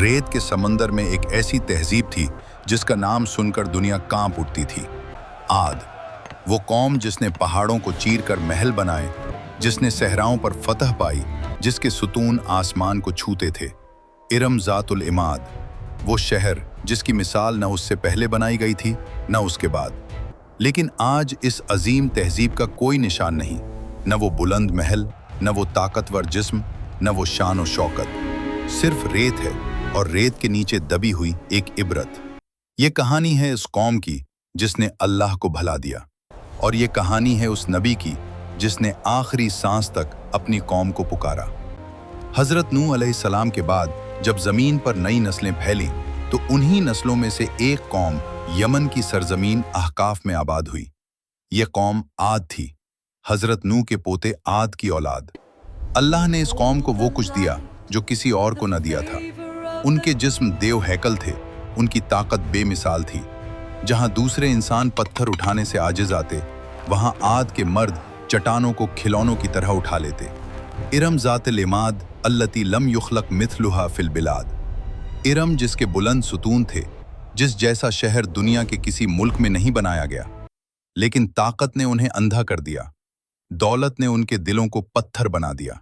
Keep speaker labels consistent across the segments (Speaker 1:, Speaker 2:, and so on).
Speaker 1: रेत के समंदर में एक ऐसी तहजीब थी जिसका नाम सुनकर दुनिया कांप उठती थी। आद, वो कौम जिसने पहाड़ों को चीर कर महल बनाए, जिसने सहराओं पर फतह पाई, जिसके सुतून आसमान को छूते थे। इरम ज़ातुल इमाद, वो शहर जिसकी मिसाल न उससे पहले बनाई गई थी न उसके बाद। लेकिन आज इस अजीम तहजीब का कोई निशान नहीं, न वो बुलंद महल, न वो ताकतवर जिस्म, न वो शान और शौकत। सिर्फ रेत है, और रेत के नीचे दबी हुई एक इबरत। ये कहानी है इस कौम की जिसने अल्लाह को भला दिया, और ये कहानी है उस नबी की जिसने आखिरी सांस तक अपनी कौम को पुकारा। हजरत नूह अलैहिस्सलाम के बाद जब जमीन पर नई नस्लें फैली तो उन्हीं नस्लों में से एक कौम यमन की सरजमीन अहकाफ में आबाद हुई। ये कौम आद थी, हजरत नूह के पोते आद की औलाद। अल्लाह ने इस कौम को वो कुछ दिया जो किसी और को न दिया था। उनके जिस्म देव हैकल थे, उनकी ताकत बेमिसाल थी। जहां दूसरे इंसान पत्थर उठाने से आजिज आते, वहां आद के मर्द चट्टानों को खिलौनों की तरह उठा लेते। इरम ज़ातिल इमाद अल्लती लम युखलक मिथलुहा फिल बिलाद। इरम जिसके बुलंद सुतून थे, जिस जैसा शहर दुनिया के किसी मुल्क में नहीं बनाया गया। लेकिन ताकत ने उन्हें अंधा कर दिया, दौलत ने उनके दिलों को पत्थर बना दिया।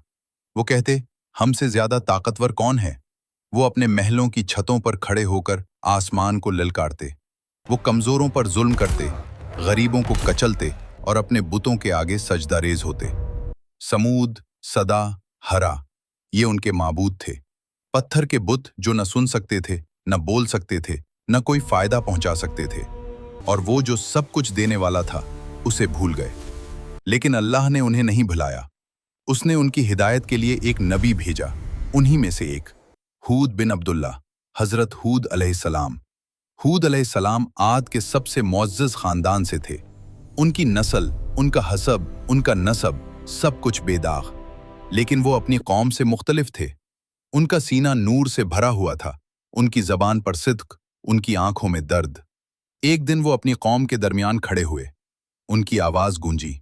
Speaker 1: वो कहते, हमसे ज्यादा ताकतवर कौन है? वो अपने महलों की छतों पर खड़े होकर आसमान को ललकारते। वो कमजोरों पर जुल्म करते, गरीबों को कचलते और अपने बुतों के आगे सजदारेज होते। समूद, सदा, हरा, ये उनके माबूद थे। पत्थर के बुत जो न सुन सकते थे, न बोल सकते थे, न कोई फायदा पहुंचा सकते थे। और वो जो सब कुछ देने वाला था, उसे भूल गए। लेकिन अल्लाह ने उन्हें नहीं भुलाया। उसने उनकी हिदायत के लिए एक नबी भेजा, उन्हीं में से एक, हूद बिन अब्दुल्ला, हजरत हूद अलैहिस्सलाम। हूद अलैहिस्सलाम आद के सबसे मुअज़्ज़ज़ खानदान से थे। उनकी नस्ल, उनका हसब, उनका नसब, सब कुछ बेदाग। लेकिन वो अपनी कौम से मुख्तलिफ थे। उनका सीना नूर से भरा हुआ था, उनकी जबान पर सिद्क, उनकी आंखों में दर्द। एक दिन वो अपनी कौम के दरमियान खड़े हुए। उनकी आवाज गूंजी,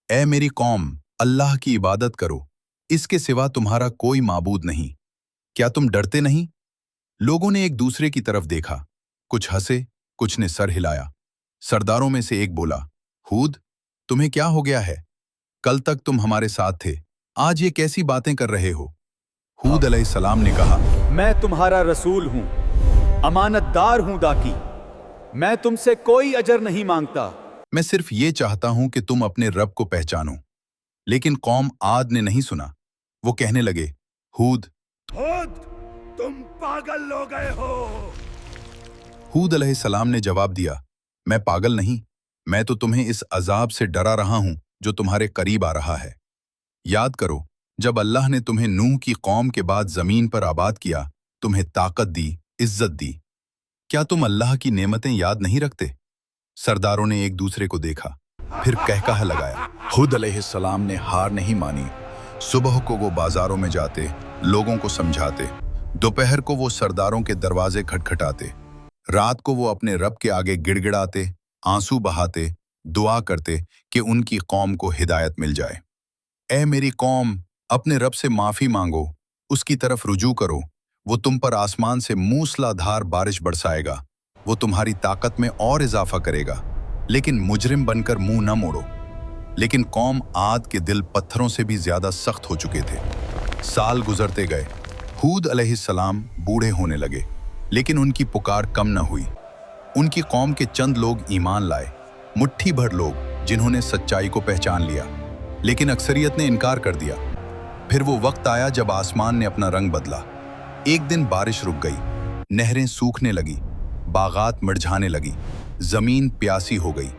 Speaker 1: ऐ मेरी कौम, अल्लाह की इबादत करो, इसके सिवा तुम्हारा कोई माबूद नहीं। क्या तुम डरते नहीं? लोगों ने एक दूसरे की तरफ देखा, कुछ हंसे, कुछ ने सर हिलाया। सरदारों में से एक बोला, हूद, तुम्हें क्या हो गया है? कल तक तुम हमारे साथ थे, आज ये कैसी बातें कर रहे हो? हूद अलैहिस्सलाम ने कहा,
Speaker 2: मैं तुम्हारा रसूल हूं, अमानतदार हूं दाकी। मैं तुमसे कोई अजर नहीं मांगता।
Speaker 1: मैं सिर्फ ये चाहता हूं कि तुम अपने रब को पहचानो। लेकिन कौम आद ने नहीं सुना। वो कहने लगे, हूद,
Speaker 2: तुम पागल हो गए हो।
Speaker 1: हूद अलैहिस्सलाम ने जवाब दिया, मैं पागल नहीं, मैं तो तुम्हें इस अजाब से डरा रहा हूं जो तुम्हारे करीब आ रहा है। याद करो, जब अल्लाह ने तुम्हें नूह की कौम के बाद जमीन पर आबाद किया, तुम्हें ताकत दी, इज्जत दी। क्या तुम अल्लाह की नेमतें याद नहीं रखते? सरदारों ने एक दूसरे को देखा, फिर कहकहा लगाया। हूद अलैहिस्सलाम ने हार नहीं मानी। सुबह को वो बाजारों में जाते, लोगों को समझाते। दोपहर को वो सरदारों के दरवाजे खटखटाते। रात को वो अपने रब के आगे गिड़गिड़ाते, आंसू बहाते, दुआ करते कि उनकी कौम को हिदायत मिल जाए। ऐ मेरी कौम, अपने रब से माफी मांगो, उसकी तरफ रुजू करो। वो तुम पर आसमान से मूसलाधार बारिश बरसाएगा। वो तुम्हारी ताकत में और इजाफा करेगा। लेकिन मुजरिम बनकर मुंह न मोड़ो। लेकिन कौम आद के दिल पत्थरों से भी ज्यादा सख्त हो चुके थे। साल गुजरते गए, हूद अलैहिस्सलाम बूढ़े होने लगे, लेकिन उनकी पुकार कम न हुई। उनकी कौम के चंद लोग ईमान लाए, मुट्ठी भर लोग जिन्होंने सच्चाई को पहचान लिया। लेकिन अक्सरियत ने इनकार कर दिया। फिर वो वक्त आया जब आसमान ने अपना रंग बदला। एक दिन बारिश रुक गई, नहरें सूखने लगी, बागात मुरझाने लगी, जमीन प्यासी हो गई,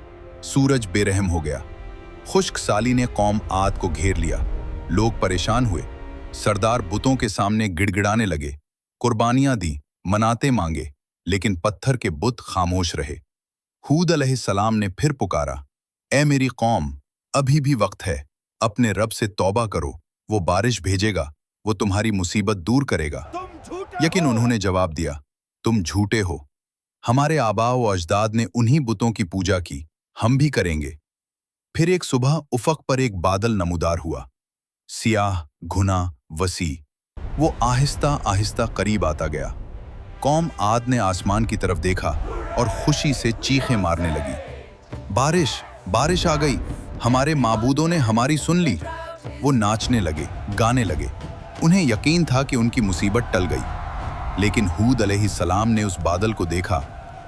Speaker 1: सूरज बेरहम हो गया। खुश्क साली ने कौम आद को घेर लिया। लोग परेशान हुए। सरदार बुतों के सामने गिड़गिड़ाने लगे, कुर्बानियां दी, मनाते मांगे, लेकिन पत्थर के बुत खामोश रहे। हूद अलैहिस्सलाम ने फिर पुकारा, ऐ मेरी कौम, अभी भी वक्त है, अपने रब से तौबा करो, वो बारिश भेजेगा, वो तुम्हारी मुसीबत दूर करेगा। लेकिन उन्होंने जवाब दिया, तुम झूठे हो। हमारे आबा व अजदाद ने उन्हीं बुतों की पूजा की, हम भी करेंगे। फिर एक सुबह उफक पर एक बादल नमूदार हुआ, सियाह, घुना, वसी। वो आहिस्ता आहिस्ता करीब आता गया। कौम आद ने आसमान की तरफ देखा और खुशी से चीखें मारने लगी। बारिश बारिश आ गई, हमारे माबूदों ने हमारी सुन ली। वो नाचने लगे, गाने लगे। उन्हें यकीन था कि उनकी मुसीबत टल गई। लेकिन हूद अलैहिस्सलाम ने उस बादल को देखा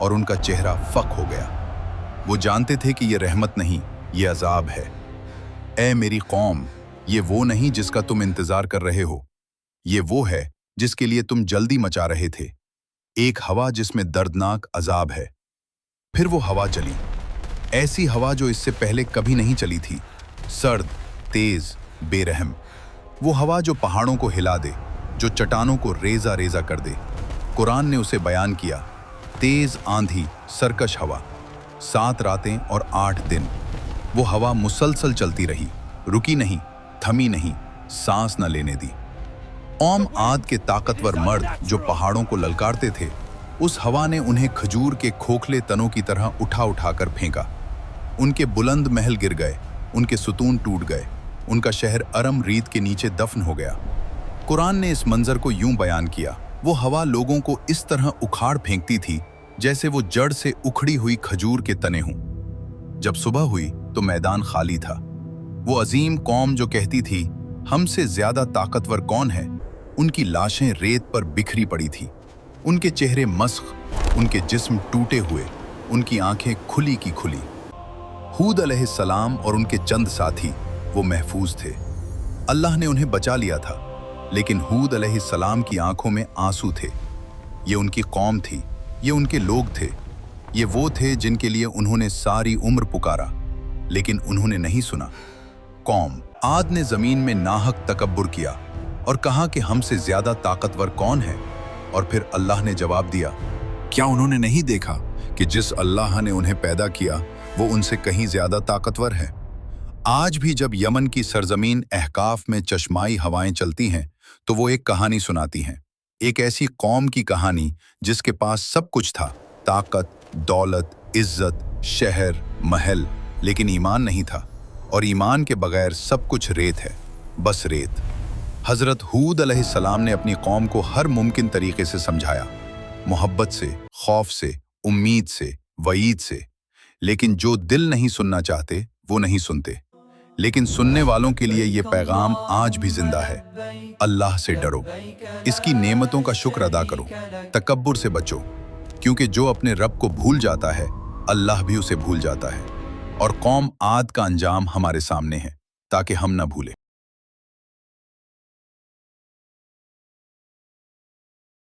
Speaker 1: और उनका चेहरा फक हो गया। वो जानते थे कि ये रहमत नहीं, ये अजाब है। ऐ मेरी कौम, ये वो नहीं जिसका तुम इंतजार कर रहे हो, ये वो है जिसके लिए तुम जल्दी मचा रहे थे। एक हवा जिसमें दर्दनाक अजाब है। फिर वो हवा चली, ऐसी हवा जो इससे पहले कभी नहीं चली थी। सर्द, तेज, बेरहम। वो हवा जो पहाड़ों को हिला दे, जो चट्टानों को रेजा रेजा कर दे। कुरान ने उसे बयान किया, तेज आंधी, सरकश हवा। 7 रातें और 8 दिन वो हवा मुसलसल चलती रही, रुकी नहीं, थमी नहीं, सांस न लेने दी। कौम आद के ताकतवर मर्द जो पहाड़ों को ललकारते थे, उस हवा ने उन्हें खजूर के खोखले तनों की तरह उठा उठाकर फेंका। उनके बुलंद महल गिर गए, उनके सुतून टूट गए, उनका शहर अरम रीत के नीचे दफन हो गया। कुरान ने इस मंजर को यूं बयान किया, वो हवा लोगों को इस तरह उखाड़ फेंकती थी जैसे वो जड़ से उखड़ी हुई खजूर के तने हों। जब सुबह हुई तो मैदान खाली था। वो अजीम कौम जो कहती थी हमसे ज्यादा ताकतवर कौन है, उनकी लाशें रेत पर बिखरी पड़ी थी। उनके चेहरे मस्ख, उनके जिस्म टूटे हुए, उनकी आंखें खुली की खुली। हूद अलैहिस्सलाम और उनके चंद साथी वो महफूज थे। अल्लाह ने उन्हें बचा लिया था, लेकिन हूद अलैहिस्सलाम की आंखों में आंसू थे। ये उनकी कौम थी, ये उनके लोग थे, ये वो थे जिनके लिए उन्होंने सारी उम्र पुकारा, लेकिन उन्होंने नहीं सुना। कौम आद ने जमीन में नाहक तकब्बुर किया और कहा कि हमसे ज्यादा ताकतवर कौन है, और फिर अल्लाह ने जवाब दिया, क्या उन्होंने नहीं देखा कि जिस अल्लाह ने उन्हें पैदा किया वो उनसे कहीं ज्यादा ताकतवर है। आज भी जब यमन की सरजमीन अहकाफ में चश्माई हवाएं चलती हैं तो वो एक कहानी सुनाती हैं, एक ऐसी कौम की कहानी जिसके पास सब कुछ था, ताकत, दौलत, इज्जत, शहर, महल, लेकिन ईमान नहीं था, और ईमान के बगैर सब कुछ रेत है, बस रेत। हजरत हूद अलैहिस्सलाम ने अपनी कौम को हर मुमकिन तरीके से समझाया, मोहब्बत से, खौफ से, उम्मीद से, वईद से, लेकिन जो दिल नहीं सुनना चाहते वो नहीं सुनते। लेकिन सुनने वालों के लिए ये पैगाम आज भी जिंदा है, अल्लाह से डरो, इसकी नेमतों का शुक्र अदा करो, तकब्बुर से बचो, क्योंकि जो अपने रब को भूल जाता है अल्लाह भी उसे भूल जाता है। और कौम आद का अंजाम हमारे सामने है ताकि हम न भूलें।